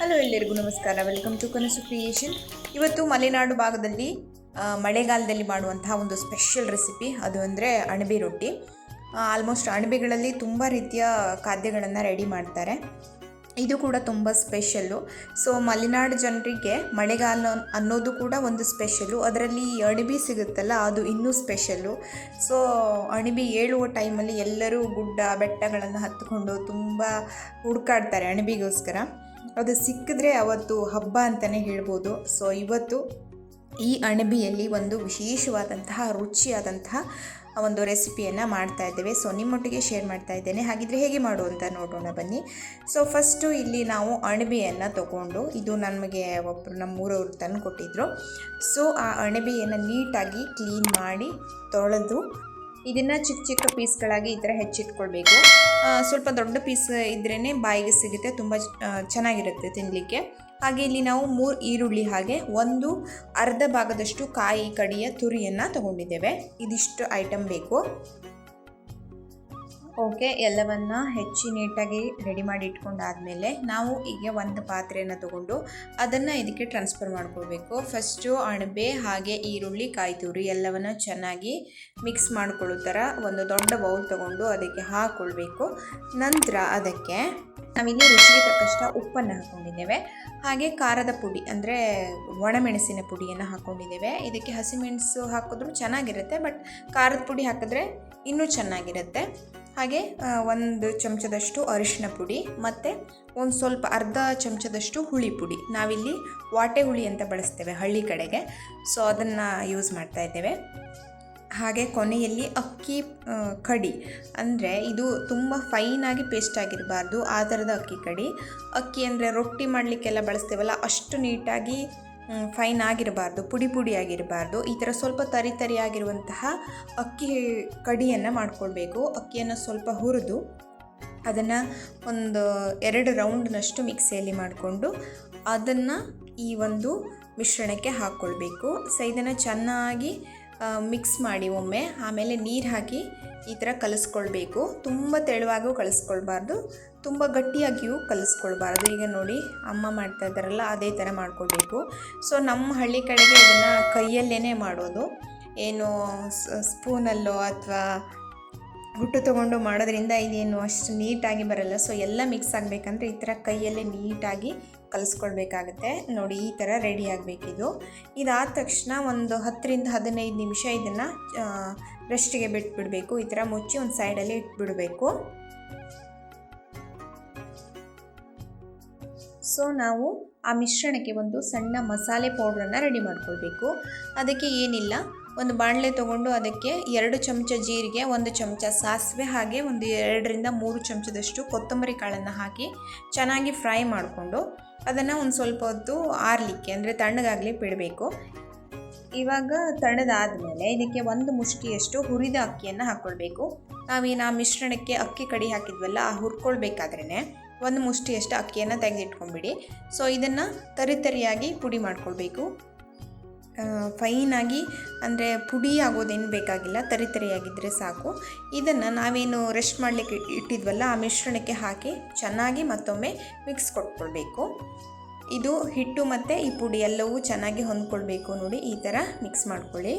Hello ಎಲ್ಲರಿಗೂ ನಮಸ್ಕಾರ. Welcome to ಕನಸು ಕ್ರಿಯೇಷನ್. ಇವತ್ತು ಮಲೆನಾಡು ಭಾಗದಲ್ಲಿ ಮಳೆಗಾಲದಲ್ಲಿ ಮಾಡುವಂತಹ ಒಂದು ಸ್ಪೆಷಲ್ ರೆಸಿಪಿ ಅದು ಅಂದರೆ ಅಣಬೆ ರೊಟ್ಟಿ. ಆಲ್ಮೋಸ್ಟ್ ಅಣಬೆಗಳಲ್ಲಿ ತುಂಬ ರೀತಿಯ ಖಾದ್ಯಗಳನ್ನು ರೆಡಿ ಮಾಡ್ತಾರೆ. ಇದು ಕೂಡ ತುಂಬ ಸ್ಪೆಷಲ್ಲು. ಸೊ ಮಲೆನಾಡು ಜನರಿಗೆ ಮಳೆಗಾಲ ಅನ್ನೋದು ಕೂಡ ಒಂದು ಸ್ಪೆಷಲ್ಲು. ಅದರಲ್ಲಿ ಅಣಬೆ ಸಿಗುತ್ತಲ್ಲ, ಅದು ಇನ್ನೂ ಸ್ಪೆಷಲ್ಲು. ಸೊ ಅಣಬೆ ಏಳುವ ಟೈಮಲ್ಲಿ ಎಲ್ಲರೂ ಗುಡ್ಡ ಬೆಟ್ಟಗಳನ್ನು ಹತ್ತಿಕೊಂಡು ತುಂಬ ಹುಡುಕಾಡ್ತಾರೆ ಅಣಬೆಗೋಸ್ಕರ. ಅದು ಸಿಕ್ಕಿದ್ರೆ ಅವತ್ತು ಹಬ್ಬ ಅಂತಲೇ ಹೇಳ್ಬೋದು. ಸೊ ಇವತ್ತು ಈ ಅಣಬೆಯಲ್ಲಿ ಒಂದು ವಿಶೇಷವಾದಂತಹ ರುಚಿಯಾದಂತಹ ಒಂದು ರೆಸಿಪಿಯನ್ನು ಮಾಡ್ತಾ ಇದ್ದೇವೆ. ಸೊ ನಿಮ್ಮೊಟ್ಟಿಗೆ ಶೇರ್ ಮಾಡ್ತಾ ಇದ್ದೇನೆ. ಹಾಗಿದ್ರೆ ಹೇಗೆ ಮಾಡುವಂತ ನೋಡೋಣ ಬನ್ನಿ. ಸೊ ಫಸ್ಟು ಇಲ್ಲಿ ನಾವು ಅಣಬೆಯನ್ನು ತಗೊಂಡು, ಇದು ನಮಗೆ ಒಬ್ಬರು ನಮ್ಮೂರವ್ರು ತಂದು ಕೊಟ್ಟಿದ್ರು. ಸೊ ಆ ಅಣಬೆಯನ್ನು ನೀಟಾಗಿ ಕ್ಲೀನ್ ಮಾಡಿ ತೊಳೆದು ಇದನ್ನು ಚಿಕ್ಕ ಚಿಕ್ಕ ಪೀಸ್ಗಳಾಗಿ ಈ ಥರ ಹೆಚ್ಚಿಟ್ಕೊಳ್ಬೇಕು. ಸ್ವಲ್ಪ ದೊಡ್ಡ ಪೀಸ್ ಇದ್ರೇ ಬಾಯಿಗೆ ಸಿಗುತ್ತೆ, ತುಂಬ ಚೆನ್ನಾಗಿರುತ್ತೆ ತಿನ್ನಲಿಕ್ಕೆ. ಹಾಗೆ ಇಲ್ಲಿ ನಾವು 3 ಈರುಳ್ಳಿ ಹಾಗೆ ಒಂದು ಅರ್ಧ ಭಾಗದಷ್ಟು ಕಾಯಿ ಕಡಿಯ ತುರಿಯನ್ನು ತಗೊಂಡಿದ್ದೇವೆ. ಇದಿಷ್ಟು ಐಟಮ್ ಬೇಕು. ಓಕೆ, ಎಲ್ಲವನ್ನ ಹೆಚ್ಚಿ ನೀಟಾಗಿ ರೆಡಿ ಮಾಡಿ ಇಟ್ಕೊಂಡಾದಮೇಲೆ ನಾವು ಈಗ ಒಂದು ಪಾತ್ರೆಯನ್ನು ತಗೊಂಡು ಅದನ್ನು ಇದಕ್ಕೆ ಟ್ರಾನ್ಸ್ಫರ್ ಮಾಡ್ಕೊಳ್ಬೇಕು. ಫಸ್ಟು ಅಣಬೆ ಹಾಗೆ ಈರುಳ್ಳಿ ಕಾಯಿ ತುರಿ ಎಲ್ಲವನ್ನು ಚೆನ್ನಾಗಿ ಮಿಕ್ಸ್ ಮಾಡ್ಕೊಳ್ಳೋ ಥರ ಒಂದು ದೊಡ್ಡ ಬೌಲ್ ತಗೊಂಡು ಅದಕ್ಕೆ ಹಾಕ್ಕೊಳ್ಬೇಕು. ನಂತರ ಅದಕ್ಕೆ ನಾವಿಲ್ಲಿ ರುಚಿಗೆ ತಕ್ಕಷ್ಟ ಉಪ್ಪನ್ನು ಹಾಕ್ಕೊಂಡಿದ್ದೇವೆ. ಹಾಗೆ ಖಾರದ ಪುಡಿ ಅಂದರೆ ಒಣಮೆಣಸಿನ ಪುಡಿಯನ್ನು ಹಾಕ್ಕೊಂಡಿದ್ದೇವೆ. ಇದಕ್ಕೆ ಹಸಿಮೆಣಸು ಹಾಕಿದ್ರೂ ಚೆನ್ನಾಗಿರುತ್ತೆ, ಬಟ್ ಖಾರದ ಪುಡಿ ಹಾಕಿದ್ರೆ ಇನ್ನೂ ಚೆನ್ನಾಗಿರುತ್ತೆ. ಹಾಗೆ 1 ಚಮಚದಷ್ಟು ಅರಿಶಿನ ಪುಡಿ ಮತ್ತು ಒಂದು ಸ್ವಲ್ಪ ಅರ್ಧ ಚಮಚದಷ್ಟು ಹುಳಿ ಪುಡಿ. ನಾವಿಲ್ಲಿ ವಾಟೆ ಹುಳಿ ಅಂತ ಬಳಸ್ತೇವೆ ಹಳ್ಳಿ ಕಡೆಗೆ, ಸೊ ಅದನ್ನು ಯೂಸ್ ಮಾಡ್ತಾ ಇದ್ದೇವೆ. ಹಾಗೆ ಕೊನೆಯಲ್ಲಿ ಅಕ್ಕಿ ಕಡಿ, ಅಂದರೆ ಇದು ತುಂಬ ಫೈನಾಗಿ ಪೇಸ್ಟ್ ಆಗಿರಬಾರ್ದು, ಆ ಥರದ ಅಕ್ಕಿ ಕಡಿ. ಅಕ್ಕಿ ಅಂದರೆ ರೊಟ್ಟಿ ಮಾಡಲಿಕ್ಕೆಲ್ಲ ಬಳಸ್ತೇವಲ್ಲ, ಅಷ್ಟು ನೀಟಾಗಿ ಫೈನ್ ಆಗಿರಬಾರ್ದು, ಪುಡಿ ಪುಡಿ ಆಗಿರಬಾರ್ದು. ಈ ಥರ ಸ್ವಲ್ಪ ತರಿ ತರಿ ಆಗಿರುವಂತಹ ಅಕ್ಕಿ ಕಡಿಯನ್ನು ಮಾಡಿಕೊಳ್ಬೇಕು. ಅಕ್ಕಿಯನ್ನು ಸ್ವಲ್ಪ ಹುರಿದು ಅದನ್ನು ಒಂದು 2 ರೌಂಡ್ನಷ್ಟು ಮಿಕ್ಸಿಯಲ್ಲಿ ಮಾಡಿಕೊಂಡು ಅದನ್ನು ಈ ಒಂದು ಮಿಶ್ರಣಕ್ಕೆ ಹಾಕ್ಕೊಳ್ಬೇಕು. ಸೊ ಇದನ್ನು ಚೆನ್ನಾಗಿ ಮಿಕ್ಸ್ ಮಾಡಿ ಒಮ್ಮೆ, ಆಮೇಲೆ ನೀರು ಹಾಕಿ ಈ ಥರ ಕಲಿಸ್ಕೊಳ್ಬೇಕು. ತುಂಬ ತೆಳುವಾಗೂ ಕಲಿಸ್ಕೊಳ್ಬಾರ್ದು, ತುಂಬ ಗಟ್ಟಿಯಾಗಿಯೂ ಕಲಿಸ್ಕೊಳ್ಬಾರ್ದು. ಈಗ ನೋಡಿ ಅಮ್ಮ ಮಾಡ್ತಾ ಇದ್ದಾರಲ್ಲ, ಅದೇ ಥರ ಮಾಡ್ಕೊಳ್ಬೇಕು. ಸೊ ನಮ್ಮ ಹಳ್ಳಿ ಕಡೆಗೆ ಇದನ್ನು ಕೈಯಲ್ಲೇ ಮಾಡೋದು, ಏನು ಸ್ಪೂನಲ್ಲೋ ಅಥವಾ ಹುಟ್ಟು ತೊಗೊಂಡು ಮಾಡೋದ್ರಿಂದ ಇದೇನು ಅಷ್ಟು ನೀಟಾಗಿ ಬರಲ್ಲ. ಸೊ ಎಲ್ಲ ಮಿಕ್ಸ್ ಆಗಬೇಕಂದ್ರೆ ಈ ಥರ ಕೈಯಲ್ಲೇ ನೀಟಾಗಿ ಕಲಿಸ್ಕೊಳ್ಬೇಕಾಗತ್ತೆ. ನೋಡಿ ಈ ಥರ ರೆಡಿ ಆಗಬೇಕಿದು. ಇದಾದ ತಕ್ಷಣ ಒಂದು 10 ರಿಂದ 15 ನಿಮಿಷ ಇದನ್ನು ರೆಸ್ಟಿಗೆ ಬಿಟ್ಬಿಡಬೇಕು. ಈ ಥರ ಮುಚ್ಚಿ ಒಂದು ಸೈಡಲ್ಲಿ ಇಟ್ಬಿಡಬೇಕು. ಸೊ ನಾವು ಆ ಮಿಶ್ರಣಕ್ಕೆ ಒಂದು ಸಣ್ಣ ಮಸಾಲೆ ಪೌಡ್ರನ್ನು ರೆಡಿ ಮಾಡ್ಕೊಳ್ಬೇಕು. ಅದಕ್ಕೆ ಏನಿಲ್ಲ, ಒಂದು ಬಾಣಲೆ ತೊಗೊಂಡು ಅದಕ್ಕೆ 2 ಚಮಚ ಜೀರಿಗೆ, 1 ಚಮಚ ಸಾಸಿವೆ, ಹಾಗೆ ಒಂದು 2 ರಿಂದ 3 ಚಮಚದಷ್ಟು ಕೊತ್ತಂಬರಿ ಕಾಳನ್ನು ಹಾಕಿ ಚೆನ್ನಾಗಿ ಫ್ರೈ ಮಾಡಿಕೊಂಡು ಅದನ್ನು ಒಂದು ಸ್ವಲ್ಪ ಹೊತ್ತು ಆರಲಿಕ್ಕೆ ಅಂದರೆ ತಣ್ಣಗಾಗಲಿ ಬಿಡಬೇಕು. ಇವಾಗ ತಣ್ಣದಾದಮೇಲೆ ಇದಕ್ಕೆ 1 ಮುಷ್ಟಿಯಷ್ಟು ಹುರಿದ ಅಕ್ಕಿಯನ್ನು ಹಾಕ್ಕೊಳ್ಬೇಕು. ನಾವೇನು ಆ ಮಿಶ್ರಣಕ್ಕೆ ಅಕ್ಕಿ ಕಡಿ ಹಾಕಿದ್ವಲ್ಲ, ಆ ಹುರ್ಕೊಳ್ಬೇಕಾದ್ರೇ 1 ಮುಷ್ಟಿಯಷ್ಟು ಅಕ್ಕಿಯನ್ನು ತೆಗೆದಿಟ್ಕೊಂಡ್ಬಿಡಿ. ಸೊ ಇದನ್ನು ತರಿಯಾಗಿ ಪುಡಿ ಮಾಡ್ಕೊಳ್ಬೇಕು. ಫೈನಾಗಿ ಅಂದರೆ ಪುಡಿ ಆಗೋದೇನು ಬೇಕಾಗಿಲ್ಲ, ತರಿಯಾಗಿದ್ದರೆ ಸಾಕು. ಇದನ್ನು ನಾವೇನು ರೆಸ್ಟ್ ಮಾಡಲಿಕ್ಕೆ ಇಟ್ಟಿದ್ವಲ್ಲ, ಆ ಮಿಶ್ರಣಕ್ಕೆ ಹಾಕಿ ಚೆನ್ನಾಗಿ ಮತ್ತೊಮ್ಮೆ ಮಿಕ್ಸ್ ಕೊಟ್ಕೊಳ್ಬೇಕು. ಇದು ಹಿಟ್ಟು ಮತ್ತು ಈ ಪುಡಿ ಎಲ್ಲವೂ ಚೆನ್ನಾಗಿ ಹೊಂದ್ಕೊಳ್ಬೇಕು. ನೋಡಿ ಈ ಥರ ಮಿಕ್ಸ್ ಮಾಡ್ಕೊಳ್ಳಿ.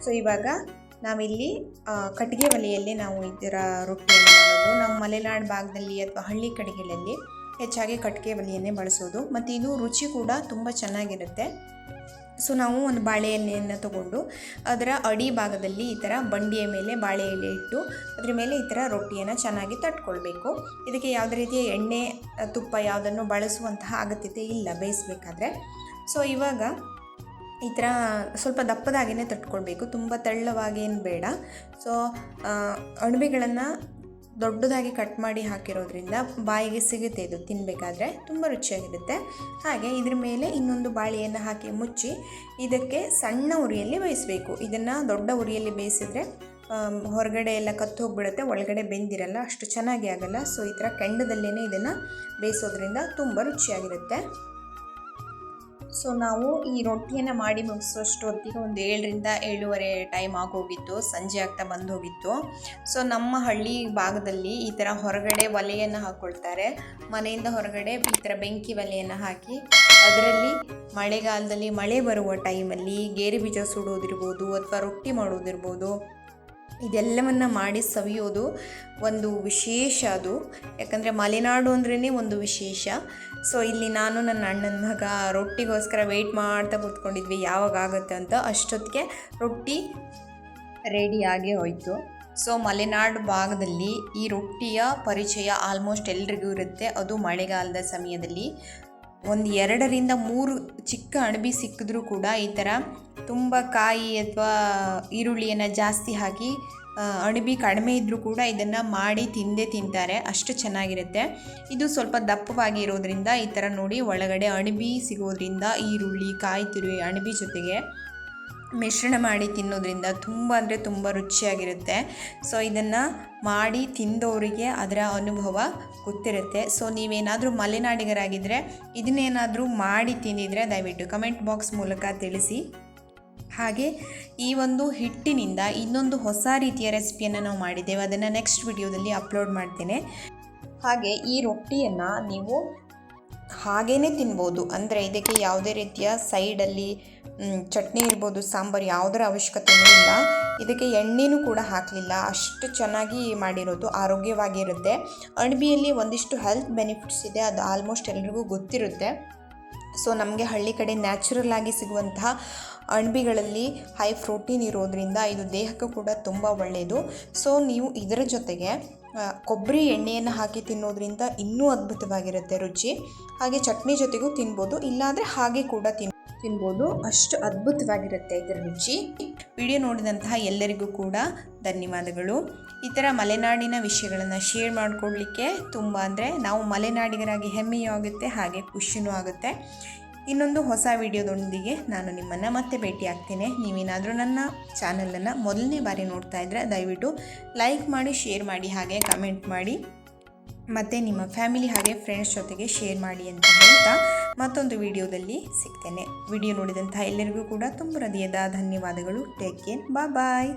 ಸೊ ಇವಾಗ ನಾವಿಲ್ಲಿ ಕಟ್ಟಿಗೆ ಒಲೆಯಲ್ಲಿ ನಾವು ಇದರ ರೊಟ್ಟಿಯನ್ನು ಮಾಡೋದು. ನಮ್ಮ ಮಲೆನಾಡು ಭಾಗದಲ್ಲಿ ಅಥವಾ ಹಳ್ಳಿ ಕಡೆಗಳಲ್ಲಿ ಹೆಚ್ಚಾಗಿ ಕಟ್ಟಿಗೆ ಒಲೆಯನ್ನೇ ಬಳಸೋದು, ಮತ್ತು ಇದು ರುಚಿ ಕೂಡ ತುಂಬ ಚೆನ್ನಾಗಿರುತ್ತೆ. ಸೊ ನಾವು ಒಂದು ಬಾಳೆ ಎಲೆಯನ್ನು ತಗೊಂಡು ಅದರ ಅಡಿ ಭಾಗದಲ್ಲಿ ಈ ಥರ ಬಂಡಿಯ ಮೇಲೆ ಬಾಳೆ ಎಲೆ ಇಟ್ಟು ಅದ್ರ ಮೇಲೆ ಈ ಥರ ರೊಟ್ಟಿಯನ್ನು ಚೆನ್ನಾಗಿ ತಟ್ಕೊಳ್ಬೇಕು. ಇದಕ್ಕೆ ಯಾವುದೇ ರೀತಿಯ ಎಣ್ಣೆ ತುಪ್ಪ ಯಾವುದನ್ನು ಬಳಸುವಂತಹ ಅಗತ್ಯತೆ ಇಲ್ಲ ಬೇಯಿಸಬೇಕಾದ್ರೆ. ಸೊ ಇವಾಗ ಈ ಥರ ಸ್ವಲ್ಪ ದಪ್ಪದಾಗಿಯೇ ತಟ್ಕೊಳ್ಬೇಕು, ತುಂಬ ತೆಳ್ಳವಾಗೇನು ಬೇಡ. ಸೊ ಅಣಬೆಗಳನ್ನು ದೊಡ್ಡದಾಗಿ ಕಟ್ ಮಾಡಿ ಹಾಕಿರೋದ್ರಿಂದ ಬಾಯಿಗೆ ಸಿಗುತ್ತೆ, ಇದು ತಿನ್ನಬೇಕಾದ್ರೆ ತುಂಬ ರುಚಿಯಾಗಿರುತ್ತೆ. ಹಾಗೆ ಇದ್ರ ಮೇಲೆ ಇನ್ನೊಂದು ಬಾಳೆಯನ್ನು ಹಾಕಿ ಮುಚ್ಚಿ ಇದಕ್ಕೆ ಸಣ್ಣ ಉರಿಯಲ್ಲಿ ಬೇಯಿಸಬೇಕು. ಇದನ್ನು ದೊಡ್ಡ ಉರಿಯಲ್ಲಿ ಬೇಯಿಸಿದ್ರೆ ಹೊರಗಡೆ ಎಲ್ಲ ಕತ್ತು ಹೋಗಿಬಿಡುತ್ತೆ, ಒಳಗಡೆ ಬೆಂದಿರಲ್ಲ, ಅಷ್ಟು ಚೆನ್ನಾಗಿ ಆಗಲ್ಲ. ಸೊ ಈ ಥರ ಕೆಂಡದಲ್ಲೇ ಇದನ್ನು ಬೇಯಿಸೋದ್ರಿಂದ ತುಂಬ ರುಚಿಯಾಗಿರುತ್ತೆ. ಸೊ ನಾವು ಈ ರೊಟ್ಟಿಯನ್ನು ಮಾಡಿ ಮುಗಿಸೋಷ್ಟೊತ್ತಿಗೆ ಒಂದು 7ರಿಂದ 7:30 ಟೈಮ್ ಆಗೋಗಿತ್ತು, ಸಂಜೆ ಆಗ್ತಾ ಬಂದು ಹೋಗಿತ್ತು. ಸೊ ನಮ್ಮ ಹಳ್ಳಿ ಭಾಗದಲ್ಲಿ ಈ ಥರ ಹೊರಗಡೆ ಒಲೆಯನ್ನು ಹಾಕ್ಕೊಳ್ತಾರೆ. ಮನೆಯಿಂದ ಹೊರಗಡೆ ಈ ಥರ ಬೆಂಕಿ ಒಲೆಯನ್ನು ಹಾಕಿ ಅದರಲ್ಲಿ ಮಳೆಗಾಲದಲ್ಲಿ ಮಳೆ ಬರುವ ಟೈಮಲ್ಲಿ ಗೇರು ಬೀಜ ಸುಡೋದಿರ್ಬೋದು ಅಥವಾ ರೊಟ್ಟಿ ಮಾಡೋದಿರ್ಬೋದು, ಇದೆಲ್ಲವನ್ನು ಮಾಡಿ ಸವಿಯೋದು ಒಂದು ವಿಶೇಷ. ಅದು ಯಾಕಂದರೆ ಮಲೆನಾಡು ಅಂದ್ರೇ ಒಂದು ವಿಶೇಷ. ಸೊ ಇಲ್ಲಿ ನಾನು ನನ್ನ ಅಣ್ಣನ ಮಗ ರೊಟ್ಟಿಗೋಸ್ಕರ ವೆಯ್ಟ್ ಮಾಡ್ತಾ ಕೂತ್ಕೊಂಡಿದ್ವಿ ಯಾವಾಗ ಆಗುತ್ತೆ ಅಂತ. ಅಷ್ಟೊತ್ತಿಗೆ ರೊಟ್ಟಿ ರೆಡಿಯಾಗಿ ಹೋಯಿತು. ಸೊ ಮಲೆನಾಡು ಭಾಗದಲ್ಲಿ ಈ ರೊಟ್ಟಿಯ ಪರಿಚಯ ಆಲ್ಮೋಸ್ಟ್ ಎಲ್ರಿಗೂ ಇರುತ್ತೆ. ಅದು ಮಳೆಗಾಲದ ಸಮಯದಲ್ಲಿ ಒಂದು 2ರಿಂದ 3 ಚಿಕ್ಕ ಅಣಬೆ ಸಿಕ್ಕಿದ್ರೂ ಕೂಡ ಈ ಥರ ತುಂಬ ಕಾಯಿ ಅಥವಾ ಈರುಳ್ಳಿಯನ್ನು ಜಾಸ್ತಿ ಹಾಕಿ, ಅಣಬೆ ಕಡಿಮೆ ಇದ್ದರೂ ಕೂಡ ಇದನ್ನು ಮಾಡಿ ತಿಂತಾರೆ. ಅಷ್ಟು ಚೆನ್ನಾಗಿರುತ್ತೆ. ಇದು ಸ್ವಲ್ಪ ದಪ್ಪವಾಗಿ ಇರೋದ್ರಿಂದ ಈ ಥರ ನೋಡಿ ಒಳಗಡೆ ಅಣಬೆ ಸಿಗೋದ್ರಿಂದ ಈರುಳ್ಳಿ, ಕಾಯಿ ತುರಿ, ಅಣಬೆ ಜೊತೆಗೆ ಮಿಶ್ರಣ ಮಾಡಿ ತಿನ್ನೋದ್ರಿಂದ ತುಂಬ ಅಂದರೆ ತುಂಬ ರುಚಿಯಾಗಿರುತ್ತೆ. ಸೊ ಇದನ್ನು ಮಾಡಿ ತಿಂದವರಿಗೆ ಅದರ ಅನುಭವ ಗೊತ್ತಿರುತ್ತೆ. ಸೊ ನೀವೇನಾದರೂ ಮಲೆನಾಡಿಗರಾಗಿದ್ದರೆ ಇದನ್ನೇನಾದರೂ ಮಾಡಿ ತಿಂದಿದ್ರೆ ದಯವಿಟ್ಟು ಕಮೆಂಟ್ ಬಾಕ್ಸ್ ಮೂಲಕ ತಿಳಿಸಿ. ಹಾಗೆ ಈ ಒಂದು ಹಿಟ್ಟಿನಿಂದ ಇನ್ನೊಂದು ಹೊಸ ರೀತಿಯ ರೆಸಿಪಿಯನ್ನು ನಾವು ಮಾಡಿದ್ದೇವೆ, ಅದನ್ನು ನೆಕ್ಸ್ಟ್ ವಿಡಿಯೋದಲ್ಲಿ ಅಪ್ಲೋಡ್ ಮಾಡ್ತೇನೆ. ಹಾಗೆ ಈ ರೊಟ್ಟಿಯನ್ನು ನೀವು ಹಾಗೇ ತಿನ್ಬೋದು. ಅಂದರೆ ಇದಕ್ಕೆ ಯಾವುದೇ ರೀತಿಯ ಸೈಡಲ್ಲಿ ಚಟ್ನಿ ಇರ್ಬೋದು, ಸಾಂಬಾರು ಯಾವುದರ ಅವಶ್ಯಕತೆಯೂ ಇಲ್ಲ. ಇದಕ್ಕೆ ಎಣ್ಣೆನೂ ಕೂಡ ಹಾಕಲಿಲ್ಲ, ಅಷ್ಟು ಚೆನ್ನಾಗಿ ಮಾಡಿರೋದು, ಆರೋಗ್ಯವಾಗಿರುತ್ತೆ. ಅಣಬೆಯಲ್ಲಿ ಒಂದಿಷ್ಟು ಹೆಲ್ತ್ ಬೆನಿಫಿಟ್ಸ್ ಇದೆ, ಅದು ಆಲ್ಮೋಸ್ಟ್ ಎಲ್ರಿಗೂ ಗೊತ್ತಿರುತ್ತೆ. ಸೊ ನಮಗೆ ಹಳ್ಳಿ ಕಡೆ ನ್ಯಾಚುರಲ್ ಆಗಿ ಸಿಗುವಂತಹ ಅಣಬೆಗಳಲ್ಲಿ ಹೈ ಪ್ರೋಟೀನ್ ಇರೋದ್ರಿಂದ ಇದು ದೇಹಕ್ಕೂ ಕೂಡ ತುಂಬ ಒಳ್ಳೆಯದು. ಸೊ ನೀವು ಇದರ ಜೊತೆಗೆ ಕೊಬ್ಬರಿ ಎಣ್ಣೆಯನ್ನು ಹಾಕಿ ತಿನ್ನೋದ್ರಿಂದ ಇನ್ನೂ ಅದ್ಭುತವಾಗಿರುತ್ತೆ ರುಚಿ. ಹಾಗೆ ಚಟ್ನಿ ಜೊತೆಗೂ ತಿನ್ಬೋದು, ಇಲ್ಲಾಂದರೆ ಹಾಗೆ ಕೂಡ ತಿನ್ಬೋದು. ಅಷ್ಟು ಅದ್ಭುತವಾಗಿರುತ್ತೆ ಇದರ ರುಚಿ. ವಿಡಿಯೋ ನೋಡಿದಂತಹ ಎಲ್ಲರಿಗೂ ಕೂಡ ಧನ್ಯವಾದಗಳು. ಈ ಥರ ಮಲೆನಾಡಿನ ವಿಷಯಗಳನ್ನು ಶೇರ್ ಮಾಡಿಕೊಡ್ಲಿಕ್ಕೆ ತುಂಬ ಅಂದರೆ ನಾವು ಮಲೆನಾಡಿಗರಾಗಿ ಹೆಮ್ಮೆಯೂ ಆಗುತ್ತೆ, ಹಾಗೆ ಖುಷಿನೂ ಆಗುತ್ತೆ. ಇನ್ನೊಂದು ಹೊಸ ವಿಡಿಯೋದೊಂದಿಗೆ ನಾನು ನಿಮ್ಮನ್ನು ಮತ್ತೆ ಭೇಟಿ ಆಗ್ತೇನೆ. ನೀವೇನಾದರೂ ನನ್ನ ಚಾನಲನ್ನು ಮೊದಲನೇ ಬಾರಿ ನೋಡ್ತಾ ಇದ್ದರೆ ದಯವಿಟ್ಟು ಲೈಕ್ ಮಾಡಿ, ಶೇರ್ ಮಾಡಿ, ಹಾಗೆ ಕಮೆಂಟ್ ಮಾಡಿ, ಮತ್ತು ನಿಮ್ಮ ಫ್ಯಾಮಿಲಿ ಹಾಗೆ ಫ್ರೆಂಡ್ಸ್ ಜೊತೆಗೆ ಶೇರ್ ಮಾಡಿ ಅಂತ ಹೇಳ್ತಾ ಮತ್ತೊಂದು ವಿಡಿಯೋದಲ್ಲಿ ಸಿಗ್ತೇನೆ. ವಿಡಿಯೋ ನೋಡಿದಂಥ ಎಲ್ಲರಿಗೂ ಕೂಡ ತುಂಬ ಹೃದಯದ ಧನ್ಯವಾದಗಳು. ಟೇಕ್ ಕೇರ್, ಬಾಯ್.